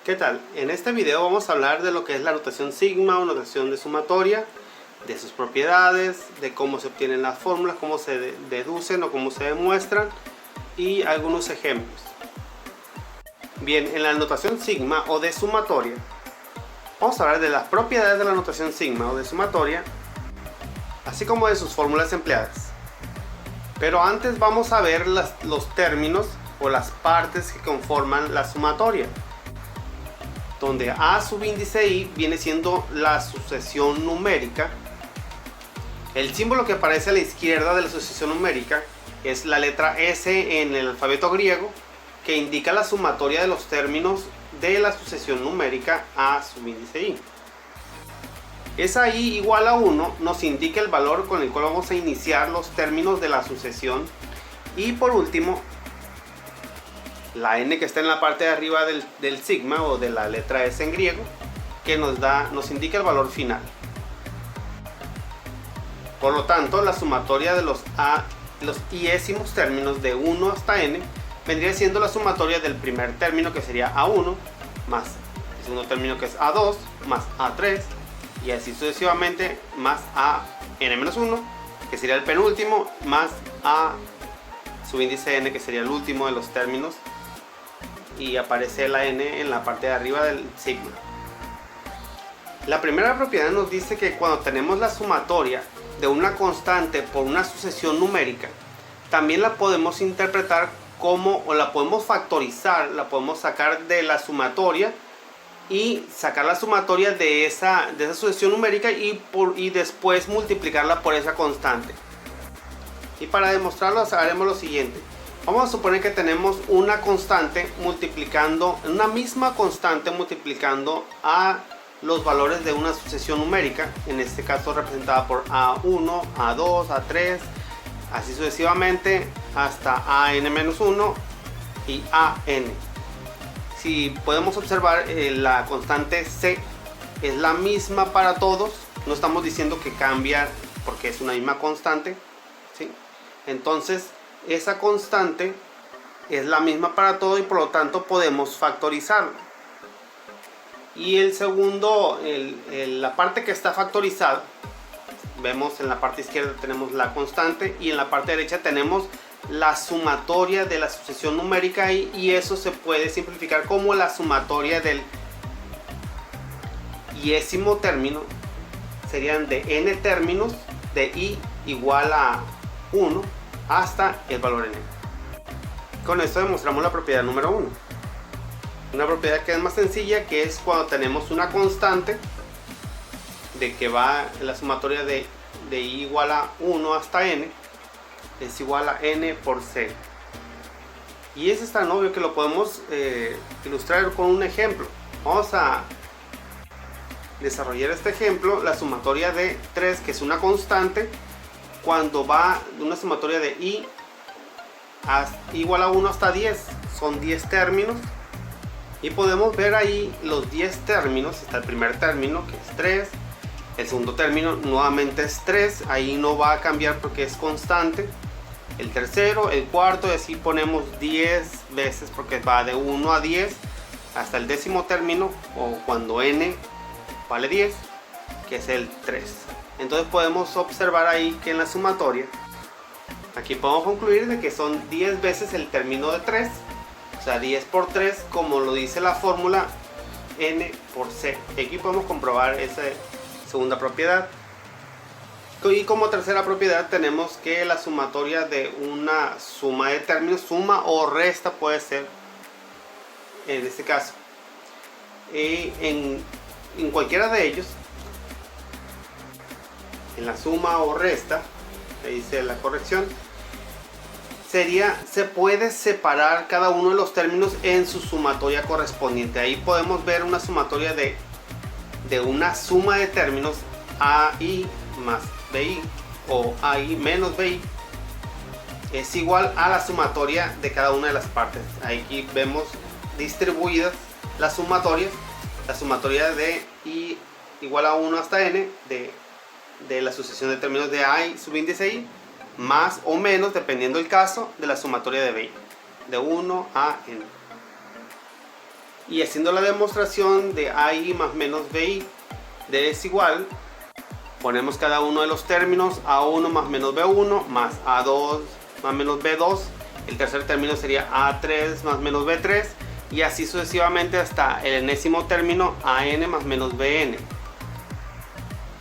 ¿Qué tal? En este video vamos a hablar de lo que es la notación sigma o notación de sumatoria, de sus propiedades, de cómo se obtienen las fórmulas, cómo se deducen o cómo se demuestran y algunos ejemplos. Bien, en la notación sigma o de sumatoria, vamos a hablar de las propiedades de la notación sigma o de sumatoria, así como de sus fórmulas empleadas. Pero antes vamos a ver los términos o las partes que conforman la sumatoria, donde A subíndice I viene siendo la sucesión numérica. El símbolo que aparece a la izquierda de la sucesión numérica es la letra S en el alfabeto griego, que indica la sumatoria de los términos de la sucesión numérica A subíndice I. Esa I igual a 1 nos indica el valor con el cual vamos a iniciar los términos de la sucesión. Y por último, la n que está en la parte de arriba del sigma o de la letra S en griego, que nos indica el valor final. Por lo tanto, la sumatoria de los iésimos términos de 1 hasta n vendría siendo la sumatoria del primer término, que sería A1, más el segundo término, que es A2, más A3, y así sucesivamente, más AN-1, que sería el penúltimo, más A subíndice n, que sería el último de los términos, y aparece la n en la parte de arriba del sigma. La primera propiedad nos dice que cuando tenemos la sumatoria de una constante por una sucesión numérica, también la podemos interpretar como, o la podemos factorizar, la podemos sacar de la sumatoria y sacar la sumatoria de esa sucesión numérica y después multiplicarla por esa constante. Y para demostrarlo haremos lo siguiente. Vamos a suponer que tenemos una constante multiplicando, una misma constante multiplicando a los valores de una sucesión numérica, en este caso representada por A1, A2, A3, así sucesivamente hasta AN-1 y AN. Si podemos observar, la constante C es la misma para todos, no estamos diciendo que cambia porque es una misma constante, ¿sí? Entonces esa constante es la misma para todo y por lo tanto podemos factorizarla. Y el segundo, la parte que está factorizada, vemos en la parte izquierda tenemos la constante y en la parte derecha tenemos la sumatoria de la sucesión numérica y eso se puede simplificar como la sumatoria del iésimo término. Serían de n términos de i igual a 1 hasta el valor n. Con esto demostramos la propiedad número 1. Una propiedad que es más sencilla, que es cuando tenemos una constante de que va la sumatoria de i igual a 1 hasta n, es igual a n por c. Y eso es tan obvio que lo podemos ilustrar con un ejemplo. Vamos a desarrollar este ejemplo. La sumatoria de 3, que es una constante, cuando va de una sumatoria de i igual a 1 hasta 10, son 10 términos. Y podemos ver ahí los 10 términos. Está el primer término, que es 3. El segundo término nuevamente es 3. Ahí no va a cambiar porque es constante. El tercero, el cuarto, y así ponemos 10 veces porque va de 1 a 10 hasta el décimo término, o cuando n vale 10, que es el 3. Entonces podemos observar ahí que en la sumatoria, aquí podemos concluir de que son 10 veces el término de 3. O sea, 10 por 3, como lo dice la fórmula, n por c. Aquí podemos comprobar esa segunda propiedad. Y como tercera propiedad tenemos que la sumatoria de una suma de términos, suma o resta puede ser, en este caso, en cualquiera de ellos, en la suma o resta, ahí dice la corrección, se puede separar cada uno de los términos en su sumatoria correspondiente. Ahí podemos ver una sumatoria de una suma de términos AI más BI o AI menos BI es igual a la sumatoria de cada una de las partes. Aquí vemos distribuidas las sumatorias. La sumatoria de I igual a 1 hasta n de la sucesión de términos de AI subíndice I, más o menos, dependiendo del caso, de la sumatoria de BI, de 1 a n. Y haciendo la demostración de AI más menos BI de es igual, ponemos cada uno de los términos, A1 más menos B1 más A2 más menos B2. El tercer término sería A3 más menos B3 y así sucesivamente hasta el enésimo término AN más menos BN.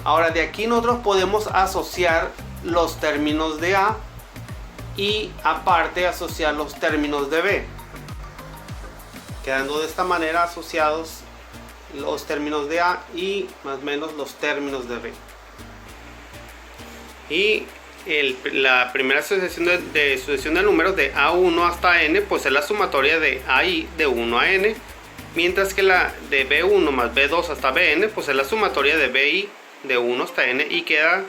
Ahora de aquí nosotros podemos asociar los términos de A y aparte asociar los términos de B, quedando de esta manera asociados los términos de A y más o menos los términos de B. Y la primera sucesión de números de A1 hasta N pues es la sumatoria de AI de 1 a N, mientras que la de B1 más B2 hasta Bn pues es la sumatoria de BI de 1 hasta N, y queda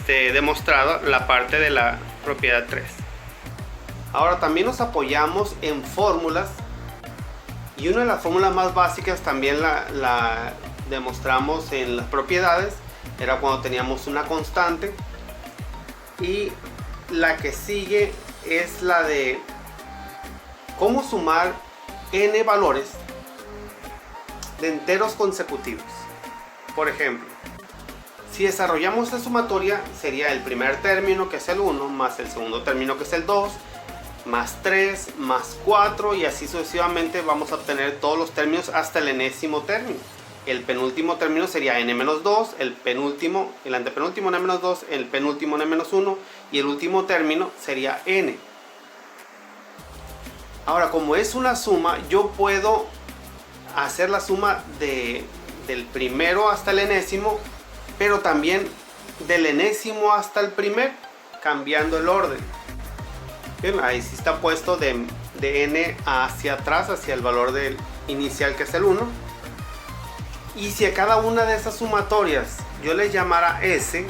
demostrada la parte de la propiedad 3. Ahora también nos apoyamos en fórmulas, y una de las fórmulas más básicas también la demostramos en las propiedades, era cuando teníamos una constante, y la que sigue es la de cómo sumar n valores de enteros consecutivos. Por ejemplo, si desarrollamos esta sumatoria, sería el primer término, que es el 1, más el segundo término, que es el 2, más 3, más 4, y así sucesivamente vamos a obtener todos los términos hasta el enésimo término. El penúltimo término sería n-2, el penúltimo, el antepenúltimo n-2, el penúltimo n-1 y el último término sería n. Ahora, como es una suma, yo puedo hacer la suma del primero hasta el enésimo, pero también del enésimo hasta el primer, cambiando el orden. Bien, ahí sí está puesto de n hacia atrás, hacia el valor del inicial, que es el 1. Y si a cada una de esas sumatorias yo le llamara S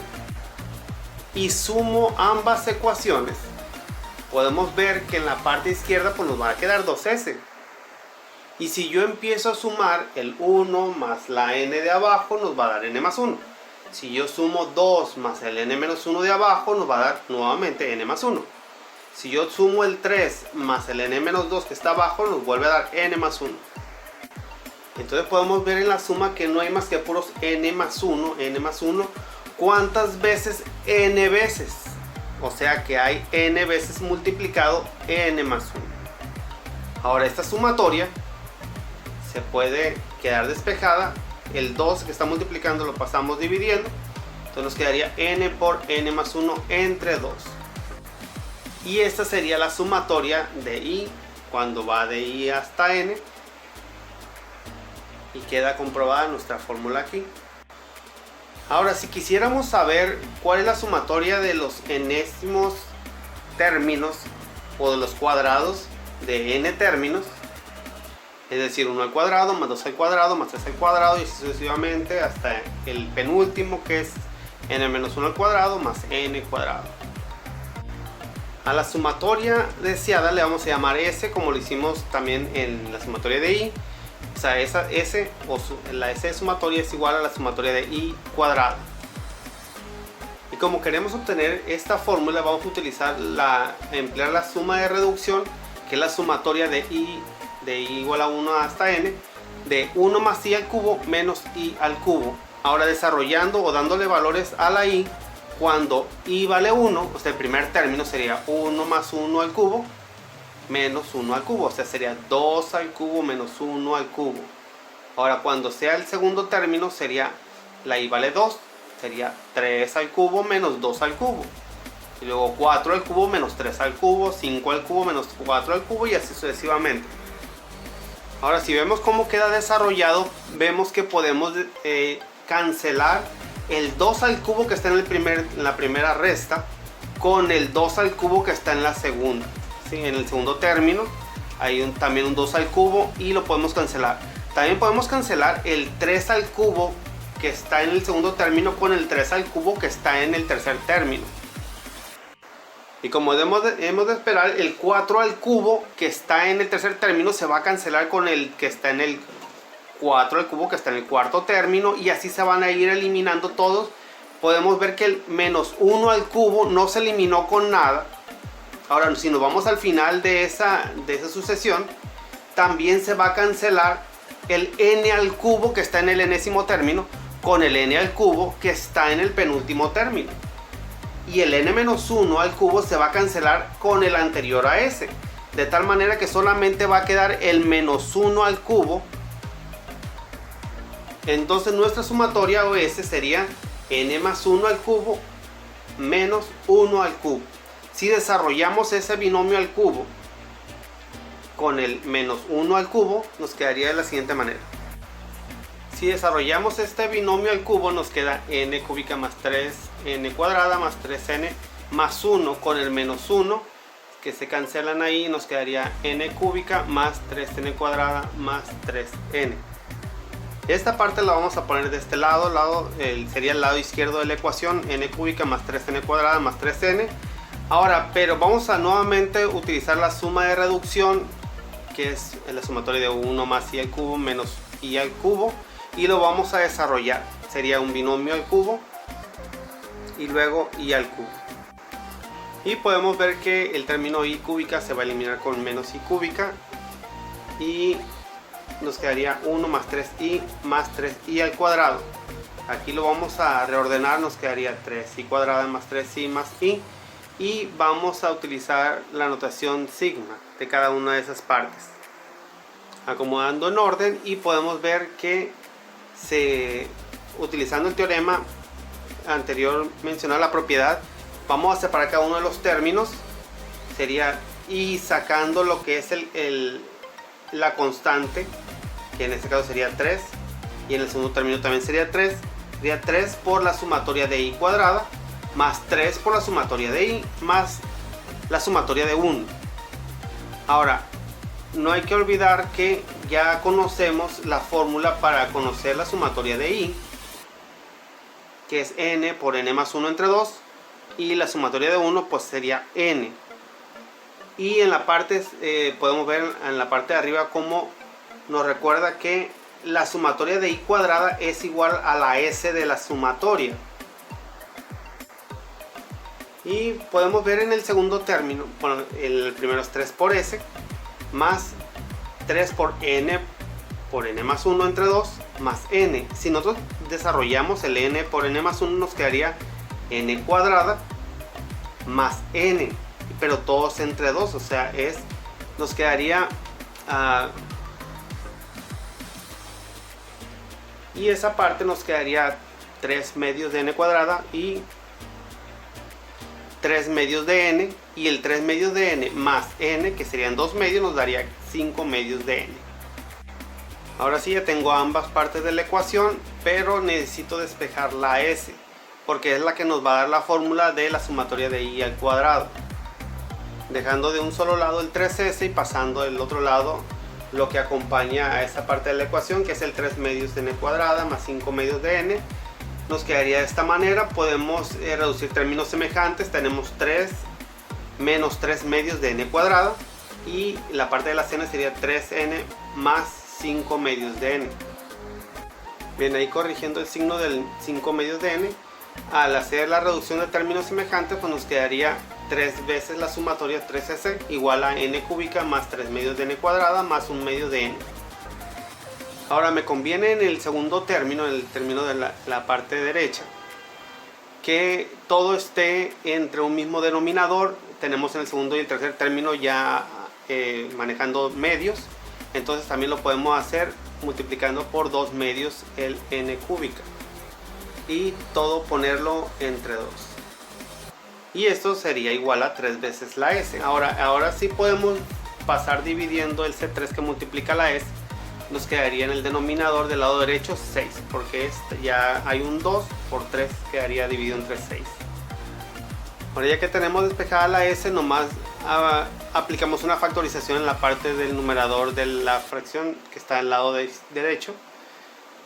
y sumo ambas ecuaciones, podemos ver que en la parte izquierda pues nos van a quedar 2S. Y si yo empiezo a sumar el 1 más la n de abajo, nos va a dar n más 1. Si yo sumo 2 más el n menos 1 de abajo, nos va a dar nuevamente n más 1. Si yo sumo el 3 más el n menos 2 que está abajo, nos vuelve a dar n más 1. Entonces podemos ver en la suma que no hay más que puros n más 1, n más 1. ¿Cuántas veces? N veces. O sea que hay n veces multiplicado n más 1. Ahora esta sumatoria se puede quedar despejada. El 2 que está multiplicando lo pasamos dividiendo. Entonces nos quedaría n por n más 1 entre 2. Y esta sería la sumatoria de i cuando va de i hasta n. Y queda comprobada nuestra fórmula aquí. Ahora, si quisiéramos saber cuál es la sumatoria de los enésimos términos o de los cuadrados de n términos, es decir, 1 al cuadrado, más 2 al cuadrado, más 3 al cuadrado, y así sucesivamente hasta el penúltimo, que es n menos 1 al cuadrado más n cuadrado. A la sumatoria deseada le vamos a llamar S, como lo hicimos también en la sumatoria de i. O sea, esa S o la S de sumatoria es igual a la sumatoria de i cuadrado. Y como queremos obtener esta fórmula, vamos a utilizar emplear la suma de reducción, que es la sumatoria de i igual a 1 hasta n, de 1 más i al cubo menos i al cubo. Ahora desarrollando o dándole valores a la i, cuando i vale 1, o sea, el primer término sería 1 más 1 al cubo menos 1 al cubo, o sea, sería 2 al cubo menos 1 al cubo. Ahora, cuando sea el segundo término, sería la i vale 2, sería 3 al cubo menos 2 al cubo. Y luego 4 al cubo menos 3 al cubo, 5 al cubo menos 4 al cubo, y así sucesivamente. Ahora, si vemos cómo queda desarrollado, vemos que podemos cancelar el 2 al cubo que está en la primera resta con el 2 al cubo que está en la segunda. ¿Sí? En el segundo término hay también un 2 al cubo y lo podemos cancelar. También podemos cancelar el 3 al cubo que está en el segundo término con el 3 al cubo que está en el tercer término. Y como hemos de esperar, el 4 al cubo que está en el tercer término se va a cancelar con el que está en el 4 al cubo que está en el cuarto término, y así se van a ir eliminando todos. Podemos ver que el menos 1 al cubo no se eliminó con nada. Ahora, si nos vamos al final de esa sucesión, también se va a cancelar el n al cubo que está en el enésimo término con el n al cubo que está en el penúltimo término. Y el n-1 al cubo se va a cancelar con el anterior a ese. De tal manera que solamente va a quedar el -1 al cubo. Entonces nuestra sumatoria OS sería n más 1 al cubo menos 1 al cubo. Si desarrollamos ese binomio al cubo con el -1 al cubo, nos quedaría de la siguiente manera. Si desarrollamos este binomio al cubo, nos queda n cúbica más 3n cuadrada más 3n más 1 con el -1 que se cancelan ahí, nos quedaría n cúbica más 3n cuadrada más 3n. Esta parte la vamos a poner de este lado, sería el lado izquierdo de la ecuación, n cúbica más 3n cuadrada más 3n. Ahora, pero vamos a nuevamente utilizar la suma de reducción, que es la sumatoria de 1 más i al cubo menos i al cubo, y lo vamos a desarrollar. Sería un binomio al cubo y luego i al cubo. Y podemos ver que el término i cúbica se va a eliminar con menos i cúbica y nos quedaría 1 más 3i más 3i al cuadrado. Aquí lo vamos a reordenar, nos quedaría 3i cuadrada más 3i más i, y vamos a utilizar la notación sigma de cada una de esas partes, acomodando en orden, y podemos ver que utilizando el teorema anterior mencionado, la propiedad, vamos a separar cada uno de los términos. Sería y sacando lo que es la constante, que en este caso sería 3, y en el segundo término también sería 3. Sería 3 por la sumatoria de i cuadrada más 3 por la sumatoria de i más la sumatoria de 1. Ahora, no hay que olvidar que ya conocemos la fórmula para conocer la sumatoria de i, que es n por n más 1 entre 2, y la sumatoria de 1 pues sería n. Y en la parte podemos ver en la parte de arriba cómo nos recuerda que la sumatoria de i cuadrada es igual a la s de la sumatoria. Y podemos ver en el segundo término, bueno, el primero es 3 por s más 3 por n más 1 entre 2 más n. Si nosotros desarrollamos el n por n más 1, nos quedaría n cuadrada más n, pero todos entre 2, o sea, nos quedaría y esa parte nos quedaría 3 medios de n cuadrada y 3 medios de n, y el 3 medios de n más n, que serían 2 medios, nos daría 5 medios de n. Ahora sí, ya tengo ambas partes de la ecuación, pero necesito despejar la s, porque es la que nos va a dar la fórmula de la sumatoria de i al cuadrado, dejando de un solo lado el 3s y pasando del otro lado lo que acompaña a esa parte de la ecuación, que es el 3 medios de n cuadrada más 5 medios de n. Nos quedaría de esta manera. Podemos reducir términos semejantes. Tenemos 3 menos 3 medios de n cuadrada, y la parte de la n sería 3n más 5 medios de n. Bien, ahí corrigiendo el signo del 5 medios de n, al hacer la reducción de términos semejantes, pues nos quedaría 3 veces la sumatoria 3s igual a n cúbica más 3 medios de n cuadrada más 1 medio de n. Ahora me conviene en el segundo término, en el término de la parte derecha, que todo esté entre un mismo denominador. Tenemos en el segundo y el tercer término ya manejando medios, entonces también lo podemos hacer multiplicando por 2 medios el n cúbica, y todo ponerlo entre 2, y esto sería igual a 3 veces la s. Ahora sí podemos pasar dividiendo el c3 que multiplica la s. Nos quedaría en el denominador del lado derecho 6, porque ya hay un 2 por 3, quedaría dividido entre 6. Ahora, ya que tenemos despejada la s, nomás aplicamos una factorización en la parte del numerador de la fracción que está al lado derecho.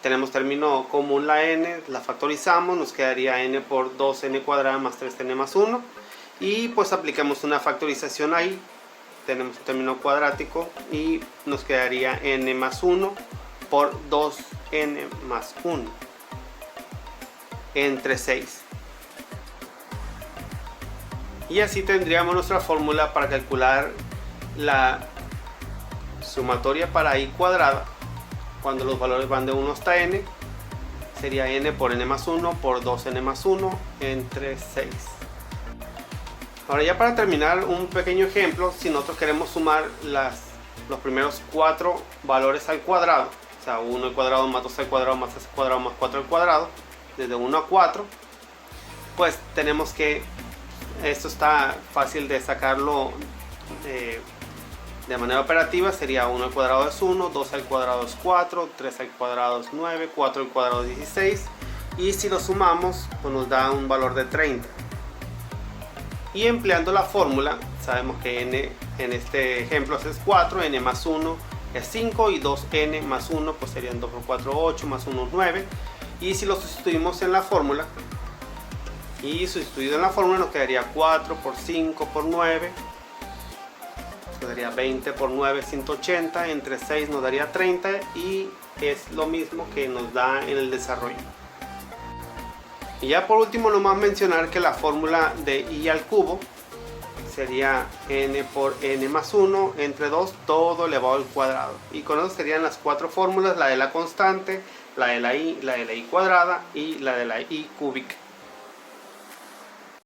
Tenemos término común la n, la factorizamos, nos quedaría n por 2n cuadrada más 3n más 1, y pues aplicamos una factorización ahí. Tenemos un término cuadrático y nos quedaría n más 1 por 2n más 1 entre 6. Y así tendríamos nuestra fórmula para calcular la sumatoria para i cuadrada, cuando los valores van de 1 hasta n, sería n por n más 1 por 2n más 1 entre 6. Ahora ya para terminar, un pequeño ejemplo. Si nosotros queremos sumar los primeros 4 valores al cuadrado, o sea 1 al cuadrado más 2 al cuadrado más 3 al cuadrado más 4 al cuadrado, desde 1 a 4, pues tenemos que, esto está fácil de sacarlo de manera operativa. Sería 1 al cuadrado es 1, 2 al cuadrado es 4, 3 al cuadrado es 9, 4 al cuadrado es 16, y si lo sumamos pues nos da un valor de 30. Y empleando la fórmula, sabemos que n en este ejemplo es 4, n más 1 es 5 y 2n más 1 pues serían 2 por 4, 8, más 1, 9. Y si lo sustituimos en la fórmula, nos quedaría 4 por 5 por 9, nos quedaría 20 por 9, 180, entre 6 nos daría 30, y es lo mismo que nos da en el desarrollo. Y ya por último nomás mencionar que la fórmula de i al cubo sería n por n más 1 entre 2 todo elevado al cuadrado. Y con eso serían las 4 fórmulas: la de la constante, la de la i cuadrada y la de la i cúbica.